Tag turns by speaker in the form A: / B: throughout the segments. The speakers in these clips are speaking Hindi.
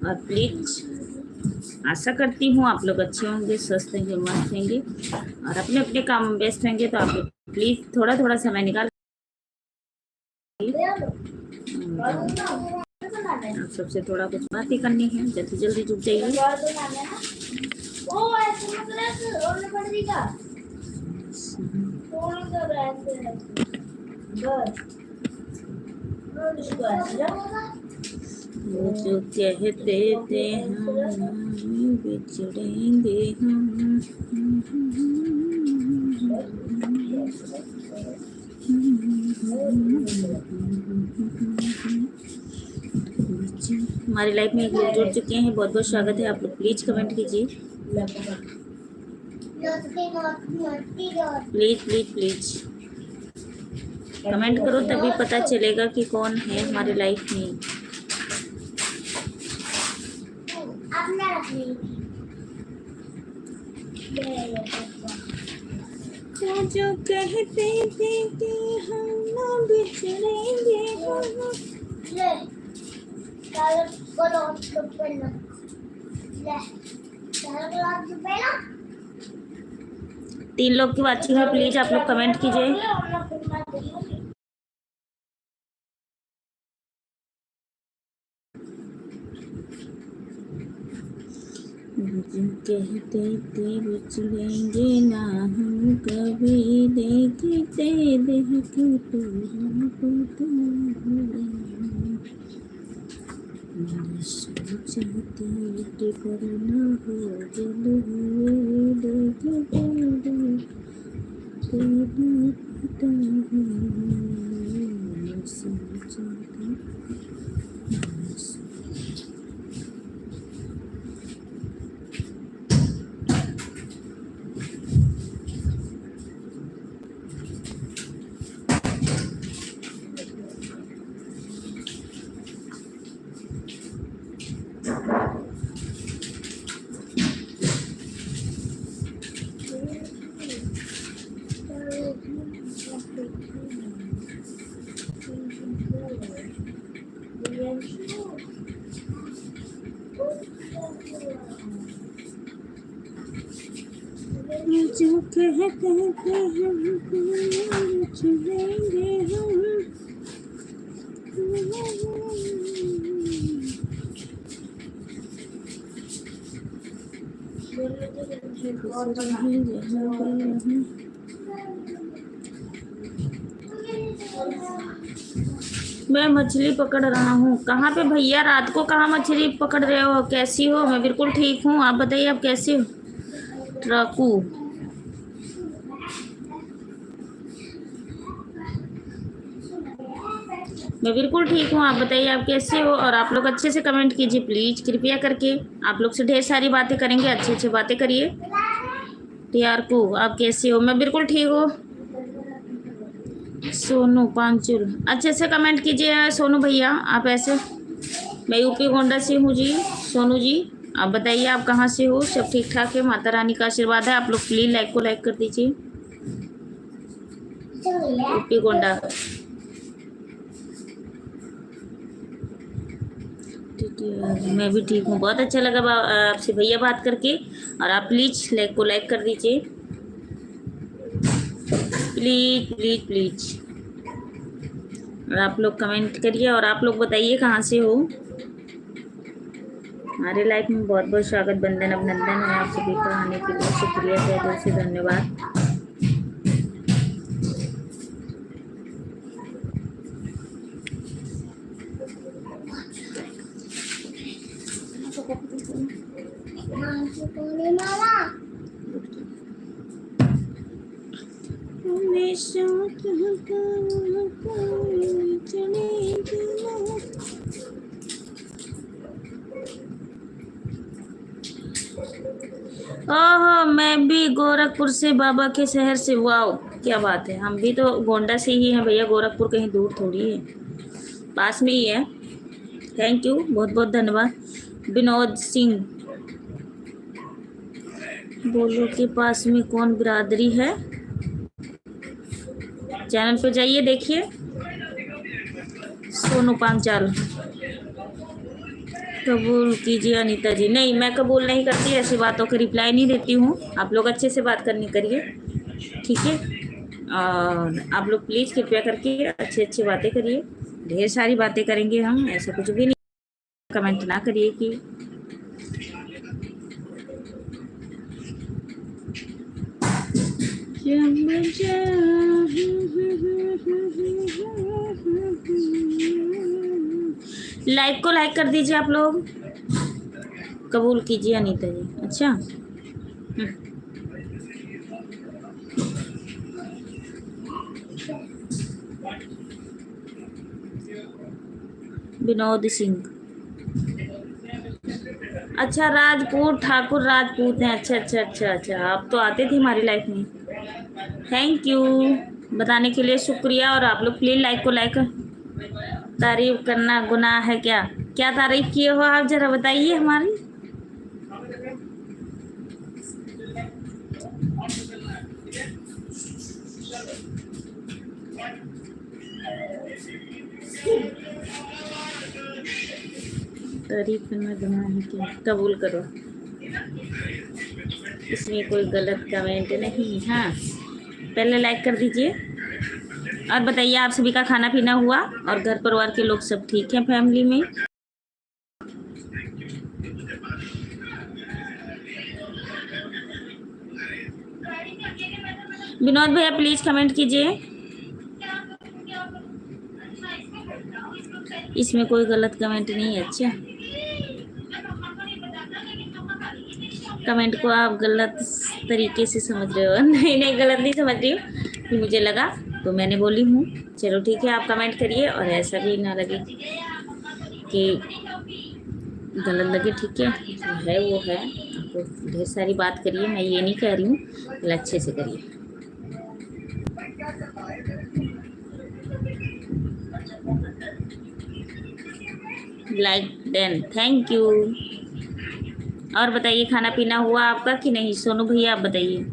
A: और प्लीज आशा करती हूँ आप लोग अच्छे होंगे, स्वस्थ होंगे, मस्त होंगे और अपने अपने काम में व्यस्त होंगे। तो आप लोग प्लीज थोड़ा थोड़ा समय निकाल आप सबसे थोड़ा कुछ बातें करनी है, जल्दी जल्दी जुट जाइए। वो जो कहते थे हम बिछड़ेंगे हम, हमारी लाइफ में एक लोग जुड़ चुके हैं, बहुत बहुत स्वागत है। आप लोग प्लीज कमेंट कीजिए, प्लीज प्लीज प्लीज कमेंट करो, तभी पता चलेगा कि कौन है हमारी लाइफ में। जो कहते थे कि हम न बिछड़ेंगे तीन लोग की वाचिंग है, प्लीज आप लोग कमेंट कीजिए। कहते थे बिछड़ेंगे ना हम कभी, देखते देख चाहती पर न हो जल हुए, देखते जो कहते हैं हम बिछड़ेंगे हम। मैं मछली पकड़ रहा हूँ। कहाँ पे भैया? रात को कहाँ मछली पकड़ रहे हो? कैसी हो? मैं बिल्कुल ठीक हूँ, आप बताइए आप कैसे हो? ट्रकू मैं बिल्कुल ठीक हूँ, आप बताइए आप कैसे हो? और आप लोग अच्छे से कमेंट कीजिए प्लीज, कृपया करके। आप लोग से ढेर सारी बातें करेंगे, अच्छी अच्छी बातें करिए। टीआरकू आप कैसे हो? मैं बिल्कुल ठीक हूँ। सोनू पांचुल अच्छे से कमेंट कीजिए। सोनू भैया आप ऐसे। मैं यूपी गोंडा से हूँ जी। सोनू जी आप बताइए आप कहाँ से हो? सब ठीक ठाक है? माता रानी का आशीर्वाद है। आप लोग प्लीज लाइक को लाइक कर दीजिए। यूपी गोंडा मैं भी ठीक हूँ, बहुत अच्छा लगा आपसे भैया बात करके। और आप प्लीज लाइक को लाइक कर दीजिए, प्लीज प्लीज प्लीज। और आप लोग कमेंट करिए और आप लोग बताइए कहाँ से हो। हमारे लाइफ में बहुत बहुत स्वागत, बंदन अभिनंदन है आप सभी को आने के लिए। शुक्रिया, तहे दिल से धन्यवाद। ओहो मैं भी गोरखपुर से, बाबा के शहर से। वाओ क्या बात है, हम भी तो गोंडा से ही हैं भैया। गोरखपुर कहीं दूर थोड़ी है, पास में ही है। थैंक यू, बहुत बहुत धन्यवाद। विनोद सिंह बोलो के पास में कौन बिरादरी है? चैनल पे जाइए देखिए। सोनू पांचाल कबूल कीजिए अनीता जी। नहीं, मैं कबूल नहीं करती, ऐसी बातों के रिप्लाई नहीं देती हूँ। आप लोग अच्छे से बात करनी करिए, ठीक है। और आप लोग प्लीज़ कृपया करके अच्छी अच्छी बातें करिए। ढेर सारी बातें करेंगे हम, ऐसा कुछ भी नहीं। कमेंट ना करिए कि लाइक को लाइक कर दीजिए आप लोग। कबूल कीजिए अनीता जी। अच्छा, विनोद सिंह। अच्छा, राजपूत, ठाकुर राजपूत हैं। अच्छा अच्छा अच्छा अच्छा, आप तो आते थे हमारी लाइफ में। थैंक यू बताने के लिए, शुक्रिया। और आप लोग प्लीज लाइक को लाइक। तारीफ करना गुनाह है क्या? क्या तारीफ किए हो आप, जरा बताइए हमारी। तारीफ करना गुनाह है क्या? कबूल करो, इसमें कोई गलत कमेंट नहीं। हाँ, पहले लाइक कर दीजिए। और बताइए, आप सभी का खाना पीना हुआ और घर परिवार के लोग सब ठीक हैं फैमिली में? विनोद भैया प्लीज कमेंट कीजिए। इसमें कोई गलत कमेंट नहीं है। अच्छा, कमेंट को आप गलत तरीके से समझ रहे हो। नहीं नहीं, गलत नहीं समझ रही हूँ, मुझे लगा तो मैंने बोली हूँ। चलो ठीक है, आप कमेंट करिए और ऐसा भी ना लगे कि गलत लगे, ठीक है। जो है वो है। आपको ढेर सारी बात करिए, मैं ये नहीं कह रही हूँ, पहले अच्छे से करिए। Like then, thank you. और बताइए, खाना पीना हुआ आपका कि नहीं? सोनू भैया आप बताइए।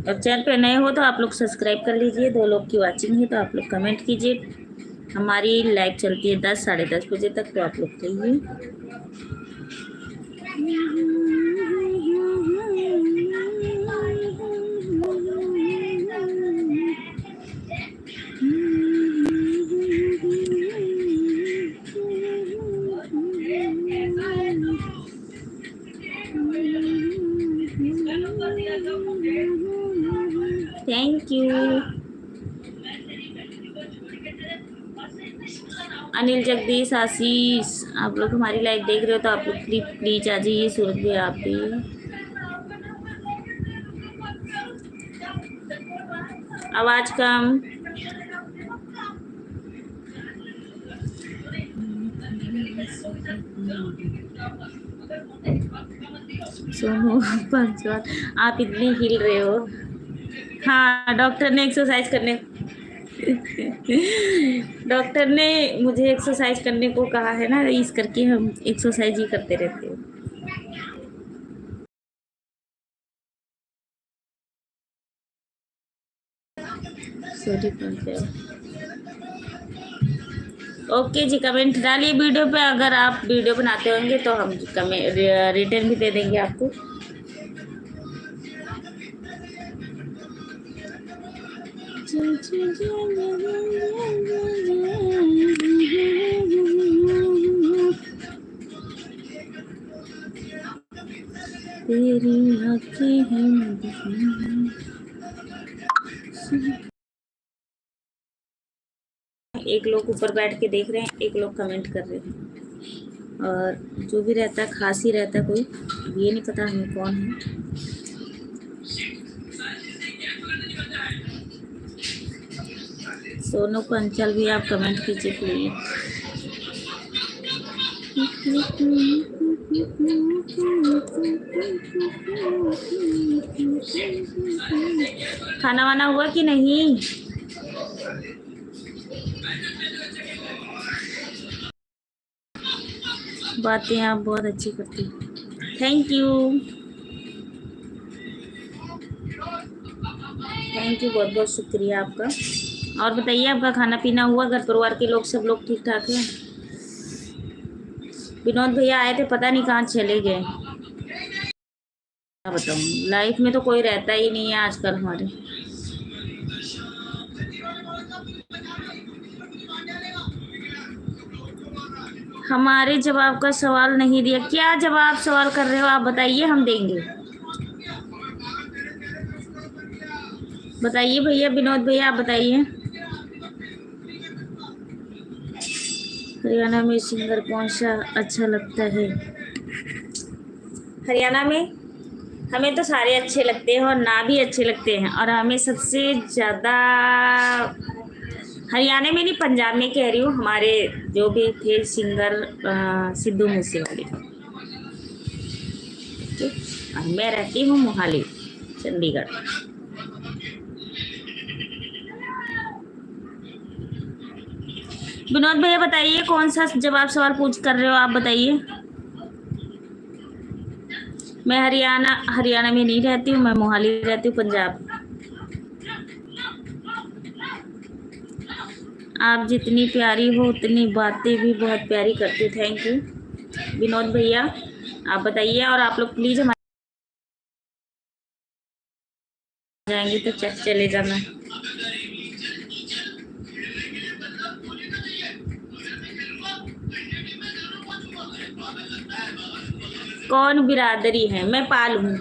A: और चैनल पे नए हो तो आप लोग सब्सक्राइब कर लीजिए। 2 लोग की वाचिंग है तो आप लोग कमेंट कीजिए। हमारी लाइव चलती है 10 साढ़े 10 बजे तक, तो आप लोग कहिए। Thank you. अनिल, जगदीश, आशीष, आप लोग हमारी लाइव देख रहे हो तो आप लोग प्लीज आ जाइए। सूरज भी, आप भी। आवाज कम। सोनू पंचवाल, आप इतने हिल रहे हो। हाँ, डॉक्टर ने एक्सरसाइज करने डॉक्टर ने मुझे एक्सरसाइज करने को कहा है ना, इस करके हम एक्सरसाइज ही करते रहते हैं। सॉरी पंकज। ओके जी, कमेंट डालिए वीडियो पे। अगर आप वीडियो बनाते होंगे तो हम रिटर्न भी दे देंगे आपको। तेरी आँखें हैं। एक लोग ऊपर बैठ के देख रहे हैं, एक लोग कमेंट कर रहे हैं। और जो भी रहता है खास ही रहता है कोई, ये नहीं पता हमें कौन है। सोनू पंचल भी आप कमेंट कीजिए प्लीज। खाना वाना हुआ कि नहीं? बातें आप बहुत अच्छी करती। थैंक यू, थैंक यू, बहुत बहुत शुक्रिया आपका। और बताइए, आपका खाना पीना हुआ? घर परिवार के लोग सब लोग ठीक ठाक हैं? विनोद भैया आए थे, पता नहीं कहाँ चले गए। क्या बताऊँ, लाइफ में तो कोई रहता ही नहीं है आजकल हमारे। हमारे जवाब का सवाल नहीं दिया। क्या जवाब सवाल कर रहे हो आप, बताइए, हम देंगे। बताइए भैया, विनोद भैया आप बताइए। हरियाणा में सिंगर कौन सा अच्छा लगता है? हरियाणा में हमें तो सारे अच्छे लगते हैं और ना भी अच्छे लगते हैं, और हमें सबसे ज़्यादा हरियाणा में नहीं, पंजाब में कह रही हूँ, हमारे जो भी थे सिंगर सिद्धू मूसेवाले। ठीक, और मैं रहती हूँ मोहाली, चंडीगढ़। विनोद भैया बताइए, कौन सा जवाब सवाल पूछ कर रहे हो आप, बताइए। मैं हरियाणा में नहीं रहती हूँ, मैं मोहाली रहती हूँ, पंजाब। आप जितनी प्यारी हो उतनी बातें भी बहुत प्यारी करती। थैंक यू विनोद भैया। आप बताइए, और आप लोग प्लीज़ हमारे जाएंगे तो चले जाना। कौन बिरादरी है? मैं पाल हूँ।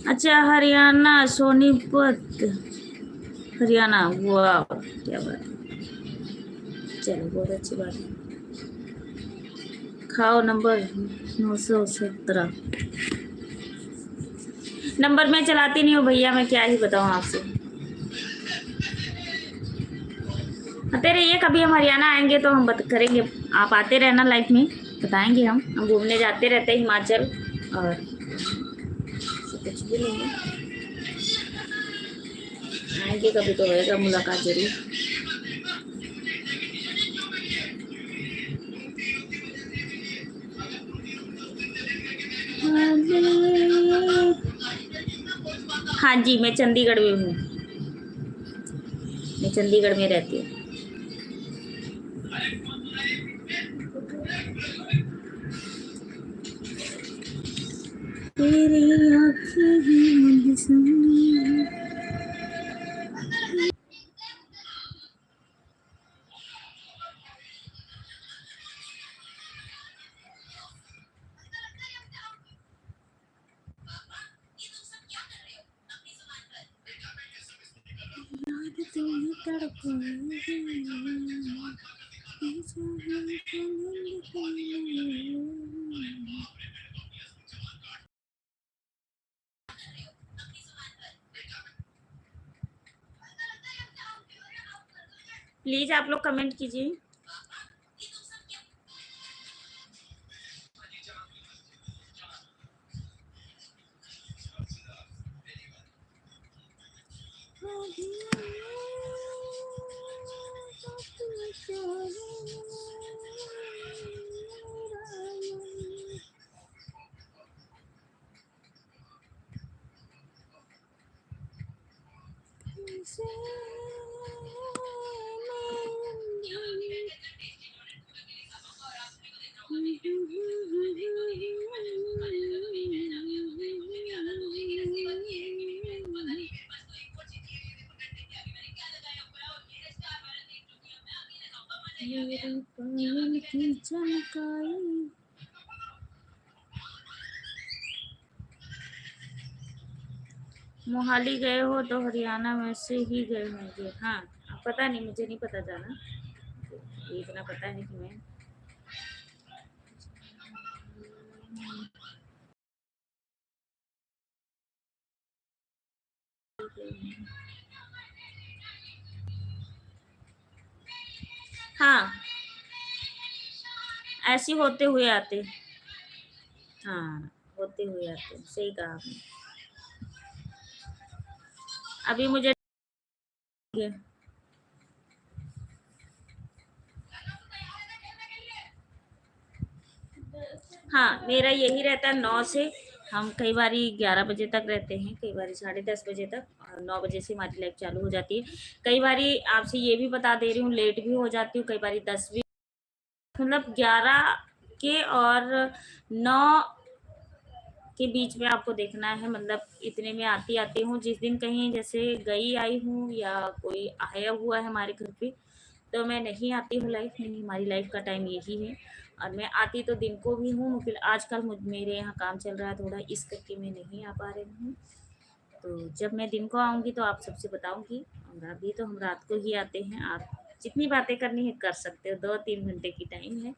A: अच्छा, हरियाणा, सोनीपत, हरियाणा। वाह, क्या बात है, चलो बहुत अच्छी बात है। खाओ नंबर 917। नंबर मैं चलाती नहीं हूँ भैया, मैं क्या ही बताऊँ आपसे। आते रहिए, कभी हम हरियाणा आएंगे तो हम करेंगे। आप आते रहना, लाइफ में बताएंगे। हम घूमने जाते रहते हैं हिमाचल, और कुछ भी नहीं है, आएंगे कभी तो होएगा मुलाकात जरूर। हाँ जी, मैं चंडीगढ़ में हूँ, मैं चंडीगढ़ में रहती हूँ। तेरी आँखें हैं मुझे सुन। प्लीज आप लोग कमेंट कीजिए। मोहाली गए हो तो हरियाणा में से ही गए होंगे। हाँ, पता नहीं, मुझे नहीं पता जाना, इतना पता है कि मैं हाँ, ऐसे होते हुए आते। हाँ, होते हुए आते, सही कहा आपने। अभी मुझे हाँ, मेरा यही रहता है 9 से। हम कई बार 11 बजे तक रहते हैं, कई बार 10:30 बजे तक, और 9 बजे से हमारी लाइव चालू हो जाती है। कई बारी आपसे ये भी बता दे रही हूँ, लेट भी हो जाती हूँ, कई बारी 10 भी, मतलब 11 के और 9 के बीच में आपको देखना है, मतलब इतने में आती आती हूँ। जिस दिन कहीं जैसे गई आई हूँ या कोई आया हुआ है हमारे घर पे, तो मैं नहीं आती हूँ लाइव, नहीं, हमारी लाइफ का टाइम यही है। और मैं आती तो दिन को भी हूँ, फिर आजकल मेरे यहाँ काम चल रहा है थोड़ा, इस करके मैं नहीं आ पा रही हूँ। तो जब मैं दिन को आऊँगी तो आप सबसे बताऊँगी। और अभी तो हम रात को ही आते हैं। आप जितनी बातें करनी है कर सकते हो, 2-3 घंटे की टाइम है।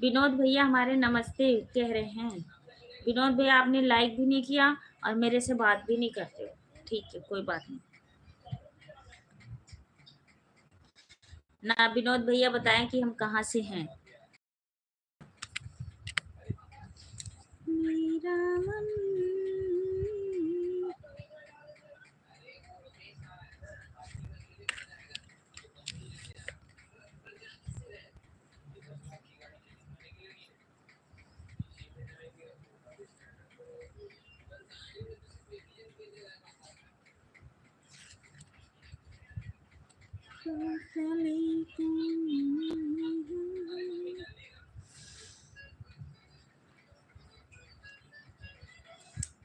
A: विनोद भैया हमारे नमस्ते कह रहे हैं। विनोद भैया आपने लाइक भी नहीं किया और मेरे से बात भी नहीं करते हो, ठीक है, कोई बात नहीं ना। विनोद भैया बताएं कि हम कहाँ से हैं। मेरा मन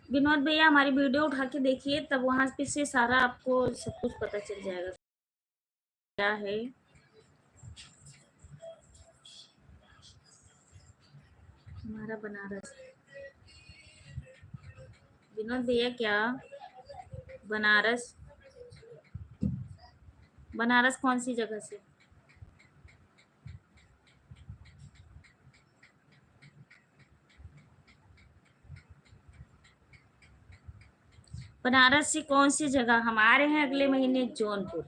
A: विनोद भैया हमारी वीडियो उठा के देखिए, तब वहां पे से सारा आपको सब कुछ पता चल जाएगा क्या है। हमारा बनारस, विनोद भैया क्या बनारस, बनारस कौन सी जगह से? बनारस से कौन सी जगह? हम आ रहे हैं अगले महीने जौनपुर,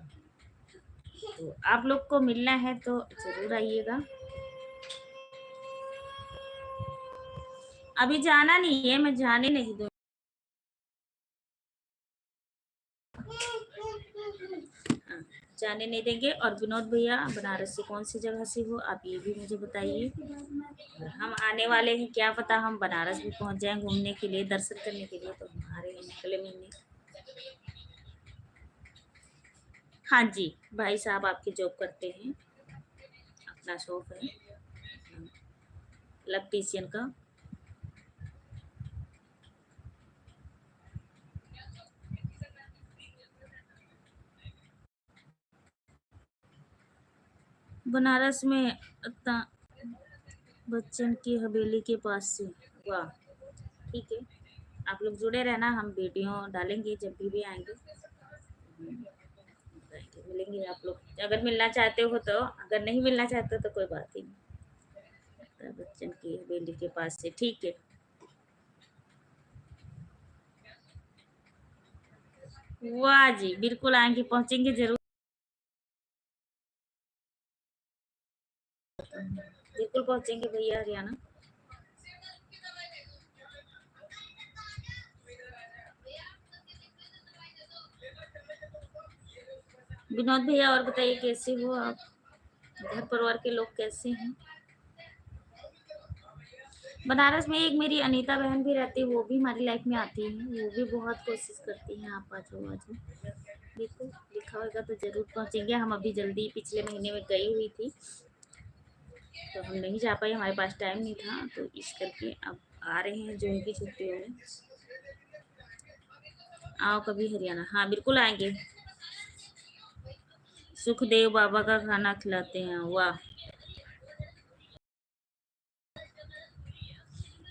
A: तो आप लोग को मिलना है तो जरूर आइएगा। अभी जाना नहीं है, मैं जाने नहीं दूँ, जाने नहीं देंगे। और विनोद भैया बनारस से कौन सी जगह से हो आप ये भी मुझे बताइए। हम आने वाले हैं, क्या पता हम बनारस भी पहुंच जाएं घूमने के लिए, दर्शन करने के लिए, तो हम आ रहे हैं अगले महीने। हाँ जी, भाई साहब आपकी जॉब करते हैं, अपना शॉप है इलेक्ट्रीशियन का। बनारस में बच्चन की हवेली के पास से। वाह, ठीक है, आप लोग जुड़े रहना, हम वीडियो डालेंगे जब भी आएंगे, मिलेंगे आप लोग। अगर मिलना चाहते हो तो, अगर नहीं मिलना चाहते हो तो कोई बात ही नहीं। बच्चन की हवेली के पास से, ठीक है। वाह जी, बिल्कुल आएंगे, पहुंचेंगे जरूर, बिल्कुल पहुंचेंगे भैया हरियाणा। विनोद भैया और बताइए कैसे हो आप, घर परिवार के लोग कैसे हैं? बनारस में एक मेरी अनीता बहन भी रहती है, वो भी हमारी लाइफ में आती है, वो भी बहुत कोशिश करती हैं आप आ जाओ आ जाओ। देखो लिखा होगा तो जरूर पहुंचेंगे। हम अभी जल्दी पिछले महीने में गई हुई थी, तो हम नहीं जा पाए, हमारे पास टाइम नहीं था, तो इस करके अब आ रहे हैं जून की छुट्टियों में। आओ कभी हरियाणा, हाँ बिल्कुल आएंगे। सुखदेव बाबा का खाना खिलाते हैं, वाह।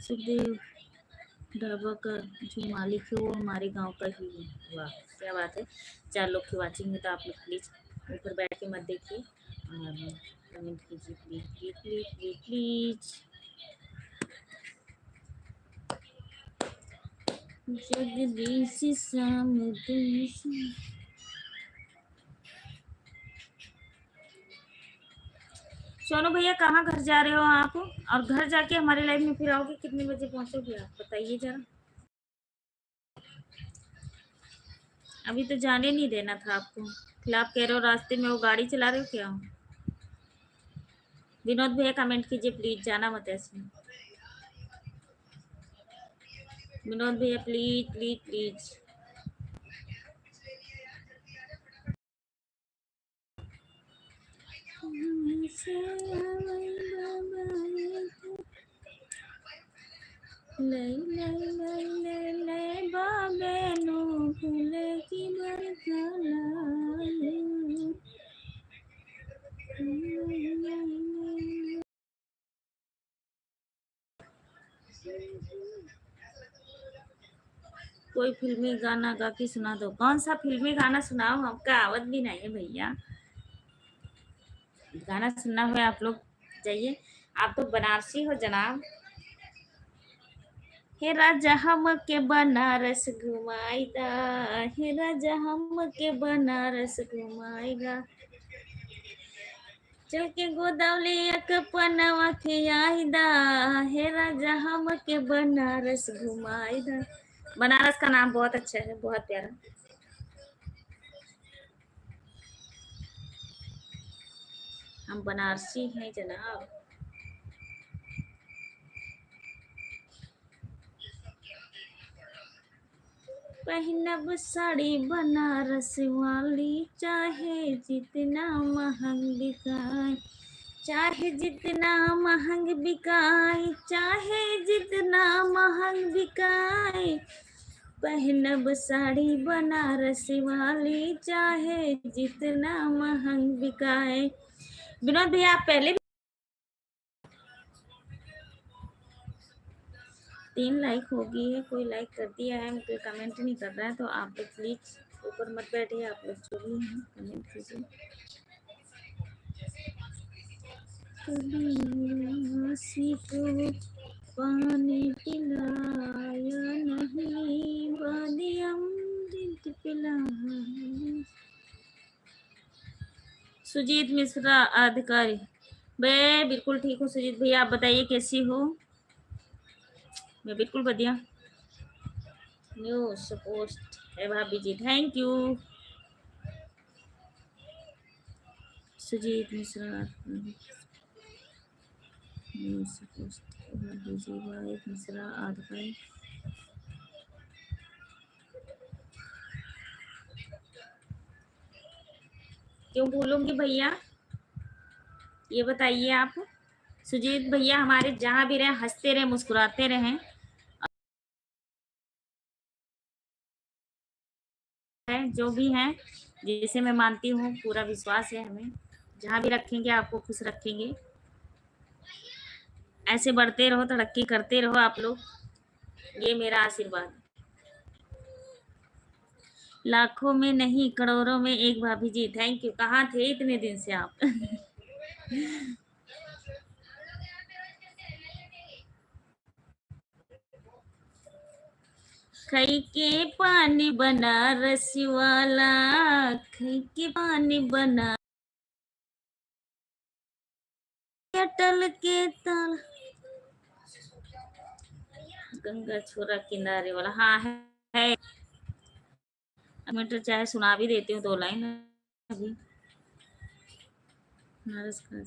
A: सुखदेव ढाबा का जो मालिक है वो हमारे गांव का ही है, वाह क्या बात है। 4 लोग की वाचिंग है, तो आप लोग प्लीज ऊपर बैठ के मत देखिए और कमेंट कीजिए please please please please please. Jagdish Samdish. Sonu भैया कहाँ घर जा रहे हो आप? और घर जाके हमारे लाइफ में फिर आओगे, कितने बजे पहुंचोगे आप बताइए जरा। अभी तो जाने नहीं देना था आपको, फिर आप कह रहे हो रास्ते में वो गाड़ी चला रहे हो क्या? विनोद भैया कमेंट कीजिए प्लीज, जाना मत ऐसे। विनोद भैया प्लीज प्लीज प्लीज। ले ले ले ले ले बाबे नु फूले की बरखला। कोई फिल्मी गाना गा के सुना दो। कौन सा फिल्मी गाना सुनाओ, हमका आवत भी नहीं है भैया। गाना सुनना हुआ आप लोग जाइए। आप तो बनारसी हो जनाब। हे राजा हम के बनारस घुमाईदा, हे राजा हम के बनारस घुमाईदा, चल के गोदावली पनवा खियाईदा, हे राजा हम के बनारस घुमाईदा। बनारस का नाम बहुत अच्छा है, बहुत प्यारा। हम बनारसी हैं जनाब। पहनब साड़ी बनारस वाली, चाहे जितना महंग बिकाए, चाहे जितना महंग बिकाए, चाहे जितना महंग बिकाए, पहनब साड़ी बनारस वाली, चाहे जितना महंग बिकाए। विनोद भैया आप पहले 3 लाइक हो गई है, कोई लाइक कर दिया है, कोई कमेंट नहीं कर रहा है, तो आप लोग प्लीज ऊपर मत बैठिए, आप लोग जो भी हैं कमेंट कीजिए। कभी को पानी पिलाया नहीं, वादी अमृत पिलाया। सुजीत मिश्रा अधिकारी। मैं बिल्कुल ठीक हूँ सुजीत भैया, आप बताइए कैसी हो। मैं बिल्कुल बढ़िया। न्यू सपोस्ट है भाभी जी, thank you. Sujeet Mishra new support है भाभी जी, भाई मिश्रा अधिकारी। क्यों भूलूंगी भैया, ये बताइए आप। सुजीत भैया हमारे जहाँ भी रहे हंसते रहे, मुस्कुराते रहें। है जो भी हैं, जिसे मैं मानती हूँ, पूरा विश्वास है हमें, जहाँ भी रखेंगे आपको खुश रखेंगे। ऐसे बढ़ते रहो, तरक्की करते रहो आप लोग, ये मेरा आशीर्वाद। लाखों में नहीं करोड़ों में एक भाभी जी, थैंक यू। कहाँ थे इतने दिन से आप। खई के पानी बनारस वाला, खई के पानी बना अटल के ताल, गंगा छोरा किनारे वाला। हाँ है। मैं तो चाहे सुना भी देती हूँ 2 लाइन अभी। बनारस का